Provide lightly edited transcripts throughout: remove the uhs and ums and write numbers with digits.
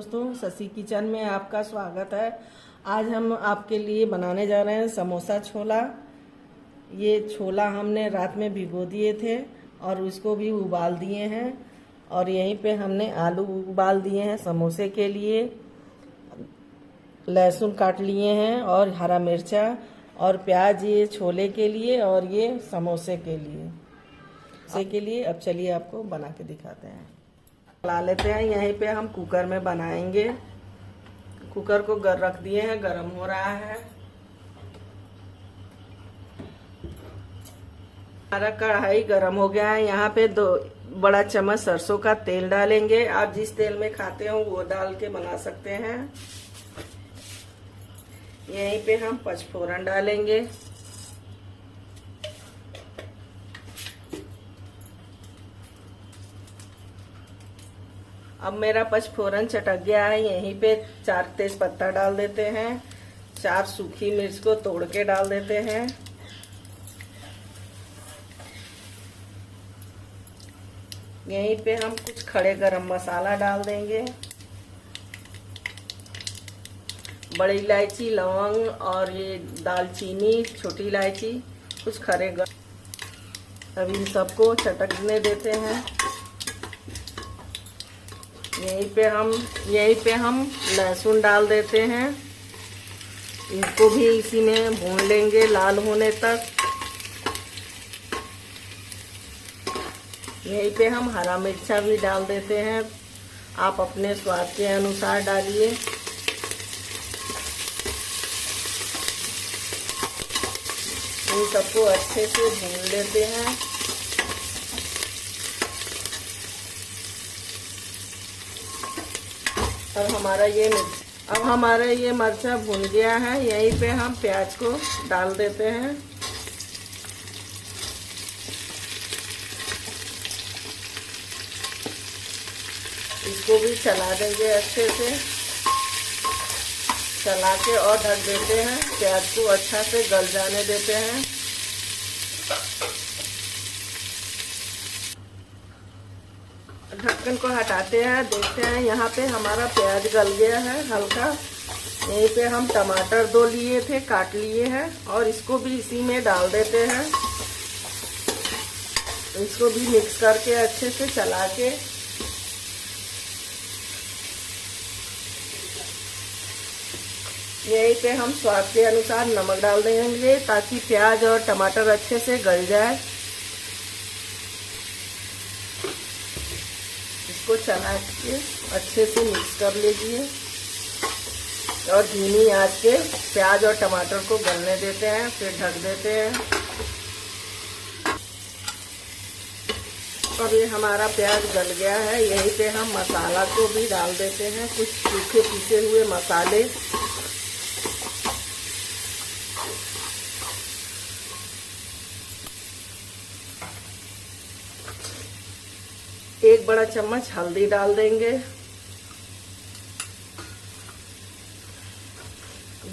दोस्तों, शशि किचन में आपका स्वागत है। आज हम आपके लिए बनाने जा रहे हैं समोसा छोला। ये छोला हमने रात में भिगो दिए थे और उसको भी उबाल दिए हैं। और यहीं पे हमने आलू उबाल दिए हैं समोसे के लिए। लहसुन काट लिए हैं और हरा मिर्चा और प्याज, ये छोले के लिए और ये समोसे के लिए। अब चलिए आपको बना के दिखाते हैं। चला लेते हैं। यहीं पे हम कुकर में बनाएंगे। कुकर को रख दिए हैं, गरम हो रहा है। हमारा कढ़ाई गरम हो गया है। यहाँ पे 2 बड़ा चम्मच सरसों का तेल डालेंगे। आप जिस तेल में खाते हो वो डाल के बना सकते हैं। यहीं पे हम पचफोरन डालेंगे। अब मेरा पचफोरन चटक गया है। यहीं पे 4 तेज पत्ता डाल देते हैं। 4 सूखी मिर्च को तोड़ के डाल देते हैं। यहीं पे हम कुछ खड़े गरम मसाला डाल देंगे। बड़ी इलायची, लौंग और ये दालचीनी, छोटी इलायची, कुछ खड़े अब इन सबको चटकने देते हैं। यहीं पे हम लहसुन डाल देते हैं। इसको भी इसी में भून लेंगे लाल होने तक। यहीं पे हम हरा मिर्चा भी डाल देते हैं। आप अपने स्वाद के अनुसार डालिए। इन सबको अच्छे से भून लेते हैं। अब हमारा ये मिर्चा भून गया है। यहीं पे हम प्याज को डाल देते हैं। इसको भी चला देंगे अच्छे से। चला के और ढक देते हैं। प्याज को अच्छा से गल जाने देते हैं। ढक्कन को हटाते हैं, देखते हैं। यहाँ पे हमारा प्याज गल गया है हल्का। यहीं पे हम टमाटर 2 लिए थे, काट लिए हैं और इसको भी इसी में डाल देते हैं। इसको भी मिक्स करके अच्छे से चला के यहीं पे हम स्वाद के अनुसार नमक डाल देंगे ताकि प्याज और टमाटर अच्छे से गल जाए। इसको चला के अच्छे से मिक्स कर लीजिए और धीमी आंच पे प्याज और टमाटर को गलने देते हैं। फिर ढक देते हैं। अब ये हमारा प्याज गल गया है। यहीं पे हम मसाला को भी डाल देते हैं। कुछ सूखे पीसे हुए मसाले, एक बड़ा चम्मच हल्दी डाल देंगे।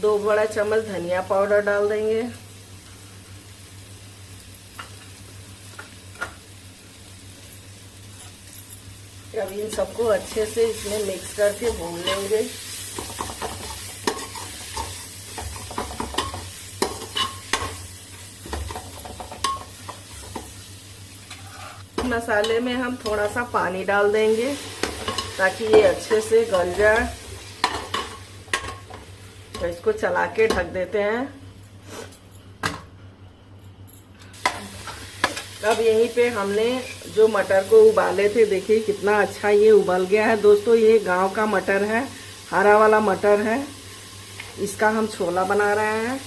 2 बड़ा चम्मच धनिया पाउडर डाल देंगे। अब इन सबको अच्छे से इसमें मिक्स करके भून लेंगे। मसाले में हम थोड़ा सा पानी डाल देंगे ताकि ये अच्छे से गल जाए। तो इसको चला के ढक देते हैं। अब यहीं पे हमने जो मटर को उबाले थे, देखिए कितना अच्छा ये उबल गया है। दोस्तों, ये गांव का मटर है, हरा वाला मटर है। इसका हम छोला बना रहे हैं।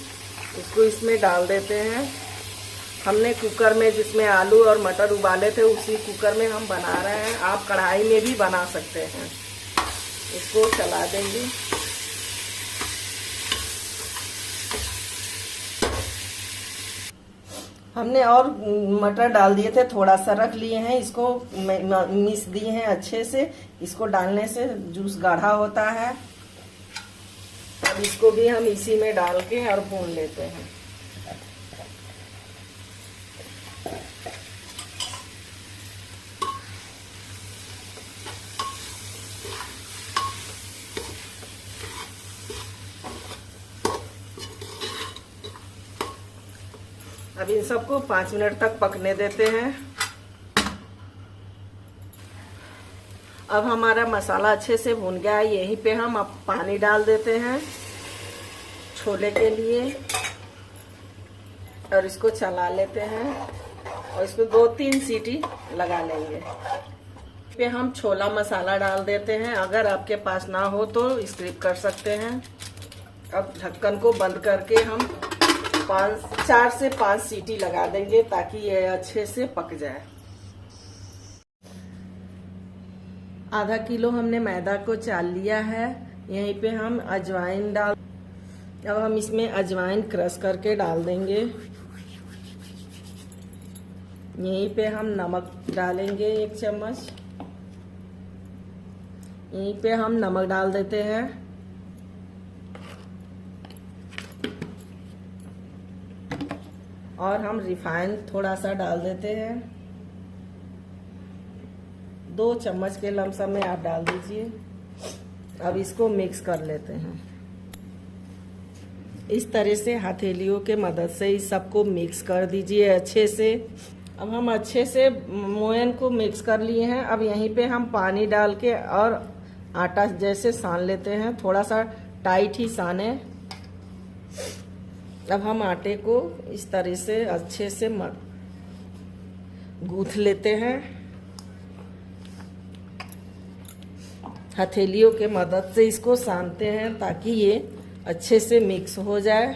इसको इसमें डाल देते हैं। हमने कुकर में जिसमें आलू और मटर उबाले थे उसी कुकर में हम बना रहे हैं। आप कढ़ाई में भी बना सकते हैं। इसको चला देंगे। हमने और मटर डाल दिए थे, थोड़ा सा रख लिए हैं। इसको मिक्स दिए हैं अच्छे से। इसको डालने से जूस गाढ़ा होता है। अब इसको भी हम इसी में डाल के और भून लेते हैं। अब इन सबको 5 मिनट तक पकने देते हैं। अब हमारा मसाला अच्छे से भून गया है। यहीं पे हम अब पानी डाल देते हैं छोले के लिए और इसको चला लेते हैं और इसको 2-3 सीटी लगा लेंगे। पे हम छोला मसाला डाल देते हैं। अगर आपके पास ना हो तो स्किप कर सकते हैं। अब ढक्कन को बंद करके हम 4 से 5 सीटी लगा देंगे ताकि ये अच्छे से पक जाए। आधा किलो हमने मैदा को चाल लिया है। यहीं पे हम अजवाइन डाल, अब हम इसमें अजवाइन क्रश करके डाल देंगे। यहीं पे हम नमक डालेंगे 1 चम्मच। यहीं पे हम नमक डाल देते हैं। और हम रिफाइंड थोड़ा सा डाल देते हैं। 2 चम्मच के लमसम में आप डाल दीजिए। अब इसको मिक्स कर लेते हैं। इस तरह से हथेलियों के मदद से इस सबको मिक्स कर दीजिए अच्छे से। अब हम अच्छे से मोयन को मिक्स कर लिए हैं। अब यहीं पे हम पानी डाल के और आटा जैसे सान लेते हैं। थोड़ा सा टाइट ही साने। अब हम आटे को इस तरह से अच्छे से गूंथ लेते हैं हथेलियों के मदद से। इसको सानते हैं ताकि ये अच्छे से मिक्स हो जाए।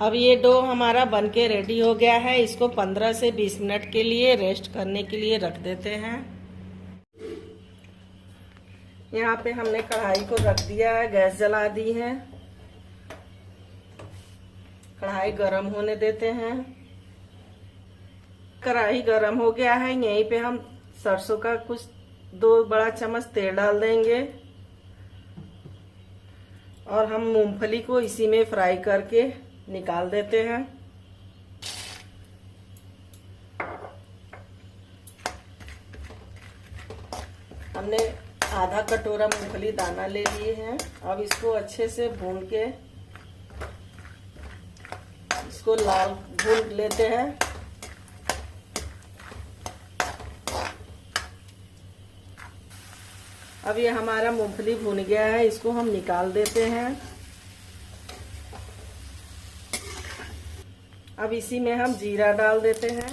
अब ये डो हमारा बनके रेडी हो गया है। इसको 15 से 20 मिनट के लिए रेस्ट करने के लिए रख देते हैं। यहाँ पे हमने कढ़ाई को रख दिया है, गैस जला दी है। कढ़ाई गरम होने देते हैं। कढ़ाई गरम हो गया है। यहीं पे हम सरसों का कुछ 2 बड़ा चम्मच तेल डाल देंगे और हम मूंगफली को इसी में फ्राई करके निकाल देते हैं। हमने आधा कटोरा मूंगफली दाना ले लिए हैं। अब इसको अच्छे से भून के इसको लाल भून लेते हैं। अब ये हमारा मूंगफली भून गया है। इसको हम निकाल देते हैं। अब इसी में हम जीरा डाल देते हैं।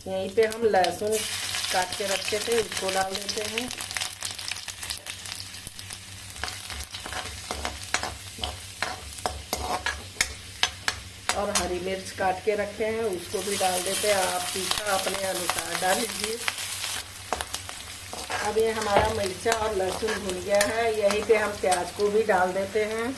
यहीं पे हम लहसुन काट के रखे थे, इसको डाल देते हैं। और हरी मिर्च काट के रखे हैं, उसको भी डाल देते हैं। आप तीखा अपने अनुसार डाल लीजिए। अब ये हमारा मिर्चा और लहसुन भुन गया है। यहीं पे हम प्याज को भी डाल देते हैं।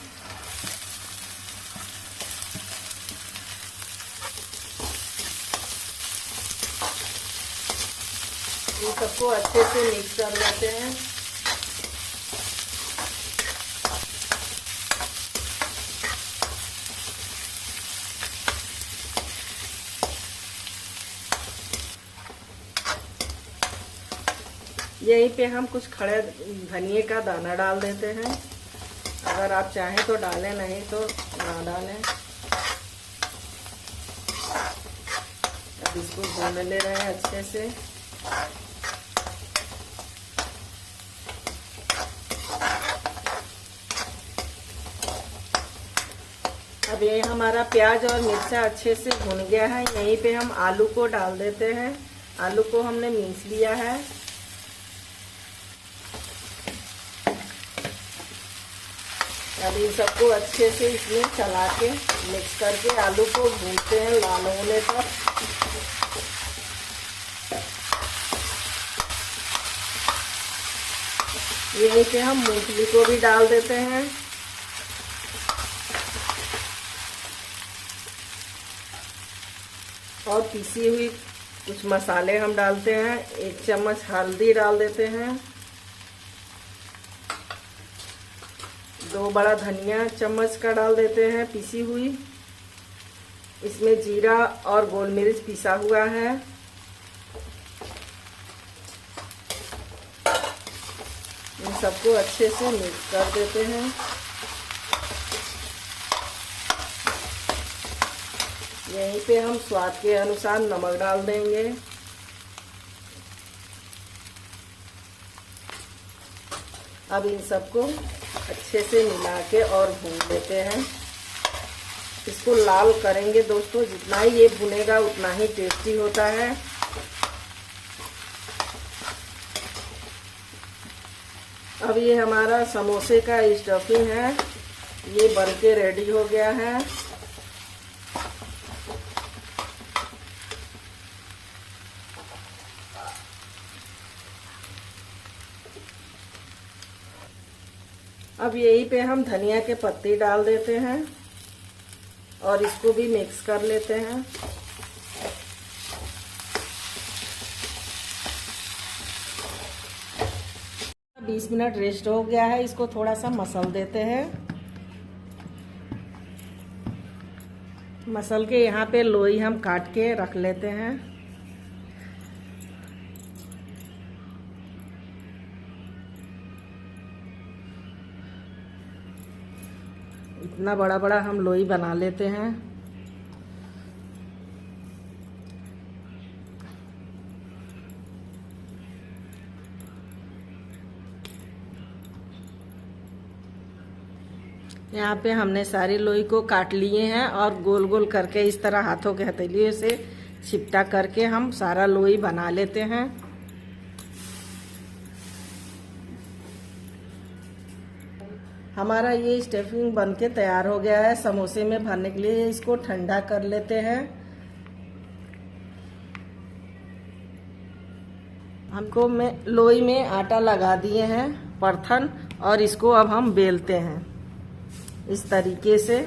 इन सबको अच्छे से मिक्स कर लेते हैं। यहीं पे हम कुछ खड़े धनिए का दाना डाल देते हैं। अगर आप चाहें तो डालें, नहीं तो ना डालें। अब इसको भून ले रहे हैं अच्छे से। अब ये हमारा प्याज और मिर्चा अच्छे से भुन गया है। यहीं पे हम आलू को डाल देते हैं। आलू को हमने मीस लिया है। अब इन सबको अच्छे से इसमें चला के मिक्स करके आलू को भूनते हैं लाल होने तक। यहीं पे हम मूंगफली को भी डाल देते हैं। और पीसी हुई कुछ मसाले हम डालते हैं। 1 चम्मच हल्दी डाल देते हैं। 2 बड़ा धनिया चम्मच का डाल देते हैं पीसी हुई। इसमें जीरा और गोल मिर्च पिसा हुआ है। इन सबको अच्छे से मिक्स कर देते हैं। यहीं पे हम स्वाद के अनुसार नमक डाल देंगे। अब इन सबको अच्छे से मिला के और भून लेते हैं। इसको लाल करेंगे दोस्तों, जितना ही ये भुनेगा उतना ही टेस्टी होता है। अब ये हमारा समोसे का स्टफिंग है, ये बन के रेडी हो गया है। अब यहीं पे हम धनिया के पत्ते डाल देते हैं और इसको भी मिक्स कर लेते हैं। अब 20 मिनट रेस्ट हो गया है, इसको थोड़ा सा मसल देते हैं। मसल के यहाँ पे लोई हम काट के रख लेते हैं। इतना बड़ा बड़ा हम लोई बना लेते हैं। यहाँ पे हमने सारी लोई को काट लिए हैं और गोल गोल करके इस तरह हाथों के हथेलियों से चिपटा करके हम सारा लोई बना लेते हैं। हमारा ये स्टफिंग बनके तैयार हो गया है। समोसे में भरने के लिए इसको ठंडा कर लेते हैं। हमको लोई में आटा लगा दिए हैं परथन, और इसको अब हम बेलते हैं। इस तरीके से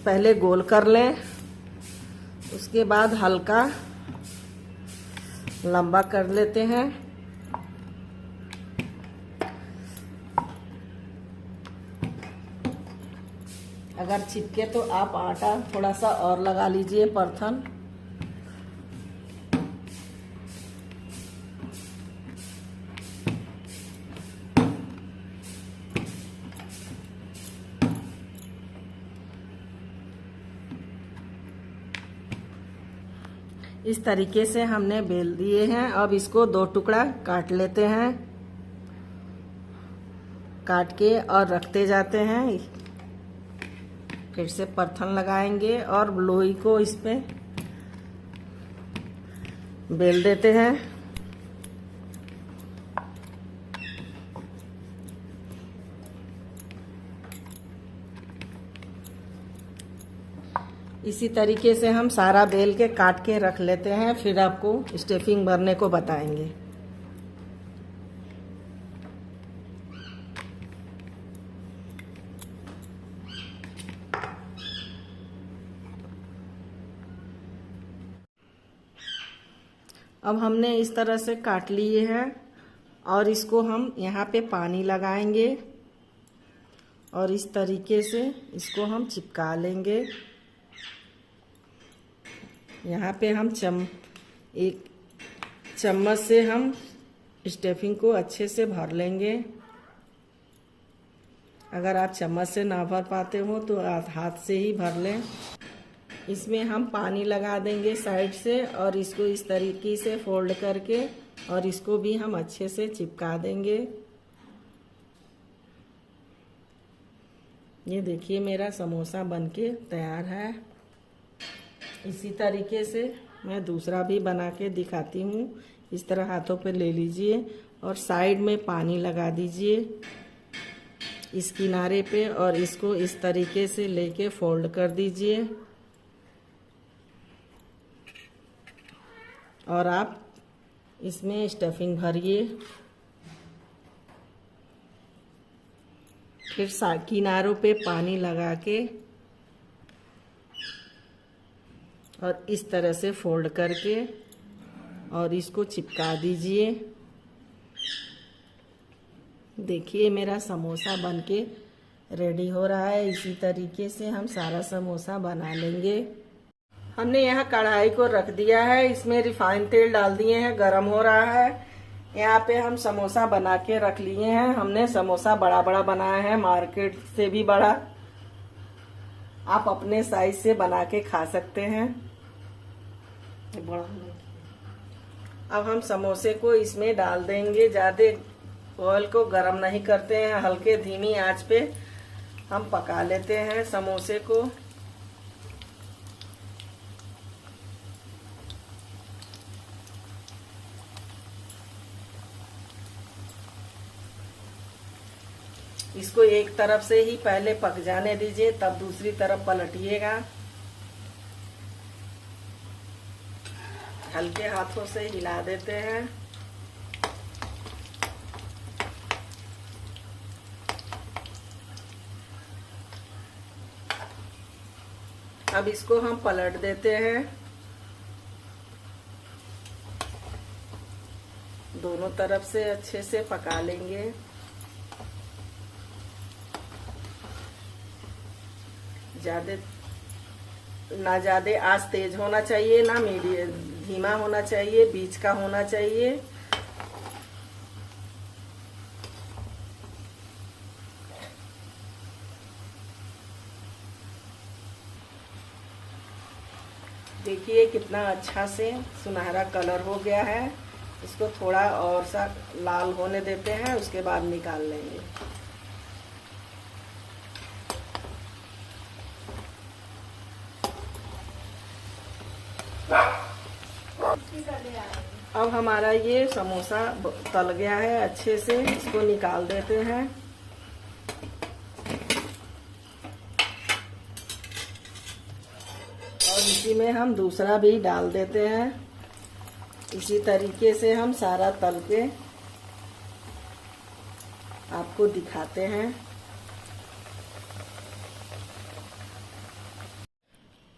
पहले गोल कर लें, उसके बाद हल्का लंबा कर लेते हैं। अगर चिपके तो आप आटा थोड़ा सा और लगा लीजिए परथन। इस तरीके से हमने बेल दिए हैं। अब इसको 2 टुकड़ा काट लेते हैं। काट के और रखते जाते हैं। फिर से परथन लगाएंगे और लोई को इस पे बेल देते हैं। इसी तरीके से हम सारा बेल के काट के रख लेते हैं, फिर आपको स्टफिंग भरने को बताएंगे। अब हमने इस तरह से काट लिए हैं और इसको हम यहाँ पे पानी लगाएंगे और इस तरीके से इसको हम चिपका लेंगे। यहाँ पे हम एक चम्मच से हम स्टफिंग को अच्छे से भर लेंगे। अगर आप चम्मच से ना भर पाते हो तो आप हाथ से ही भर लें। इसमें हम पानी लगा देंगे साइड से और इसको इस तरीके से फोल्ड करके और इसको भी हम अच्छे से चिपका देंगे। ये देखिए मेरा समोसा बनके तैयार है। इसी तरीके से मैं दूसरा भी बना के दिखाती हूँ। इस तरह हाथों पे ले लीजिए और साइड में पानी लगा दीजिए इस किनारे पे और इसको इस तरीके से लेके फोल्ड कर दीजिए और आप इसमें स्टफिंग भरिए। फिर किनारों पे पानी लगा के और इस तरह से फोल्ड करके और इसको चिपका दीजिए। देखिए मेरा समोसा बनके रेडी हो रहा है। इसी तरीके से हम सारा समोसा बना लेंगे। हमने यहाँ कढ़ाई को रख दिया है, इसमें रिफाइंड तेल डाल दिए हैं, गरम हो रहा है। यहाँ पे हम समोसा बना के रख लिए हैं। हमने समोसा बड़ा बड़ा बनाया है, मार्केट से भी बड़ा। आप अपने साइज से बना के खा सकते हैं। अब हम समोसे को इसमें डाल देंगे। ज्यादा ऑयल को गरम नहीं करते हैं, हल्के धीमी आंच पे हम पका लेते हैं समोसे को। इसको एक तरफ से ही पहले पक जाने दीजिए, तब दूसरी तरफ पलटिएगा। हल्के हाथों से हिला देते हैं। अब इसको हम पलट देते हैं। दोनों तरफ से अच्छे से पका लेंगे। ना ज्यादा आंच तेज होना चाहिए, ना मीडियम धीमा होना चाहिए, बीच का होना चाहिए। देखिए कितना अच्छा से सुनहरा कलर हो गया है। इसको थोड़ा और सा लाल होने देते हैं, उसके बाद निकाल लेंगे। अब हमारा ये समोसा तल गया है अच्छे से, इसको निकाल देते हैं। और इसी में हम दूसरा भी डाल देते हैं। इसी तरीके से हम सारा तल के आपको दिखाते हैं।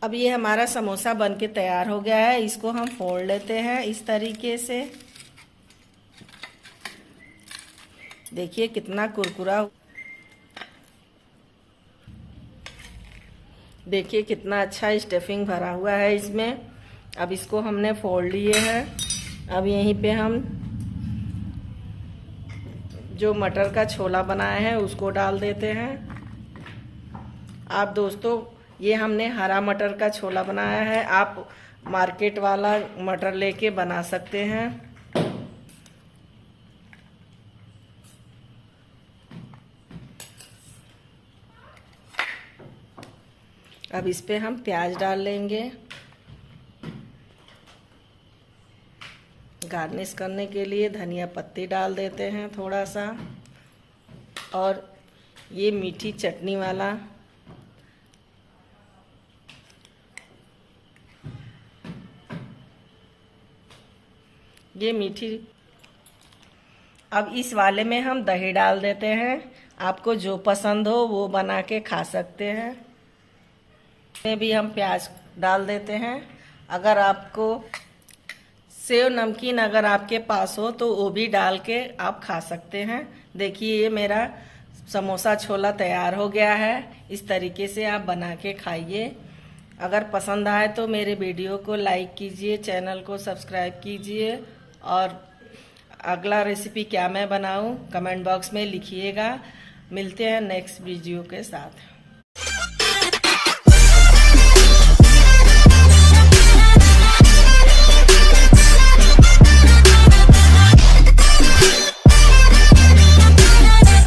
अब ये हमारा समोसा बनके तैयार हो गया है। इसको हम फोड़ लेते हैं इस तरीके से। देखिए कितना कुरकुरा, देखिए कितना अच्छा स्टफिंग भरा हुआ है इसमें। अब इसको हमने फोड़ लिए हैं। अब यहीं पे हम जो मटर का छोला बनाया है उसको डाल देते हैं। आप दोस्तों, ये हमने हरा मटर का छोला बनाया है। आप मार्केट वाला मटर लेके बना सकते हैं। अब इस पे हम प्याज डाल लेंगे। गार्निश करने के लिए धनिया पत्ती डाल देते हैं थोड़ा सा। और ये मीठी चटनी वाला ये मीठी। अब इस वाले में हम दही डाल देते हैं। आपको जो पसंद हो वो बना के खा सकते हैं। इसमें भी हम प्याज डाल देते हैं। अगर आपको सेव नमकीन अगर आपके पास हो तो वो भी डाल के आप खा सकते हैं। देखिए ये मेरा समोसा छोला तैयार हो गया है। इस तरीके से आप बना के खाइए। अगर पसंद आए तो मेरे वीडियो को लाइक कीजिए, चैनल को सब्सक्राइब कीजिए। और अगला रेसिपी क्या मैं बनाऊं कमेंट बॉक्स में लिखिएगा। मिलते हैं नेक्स्ट वीडियो के साथ।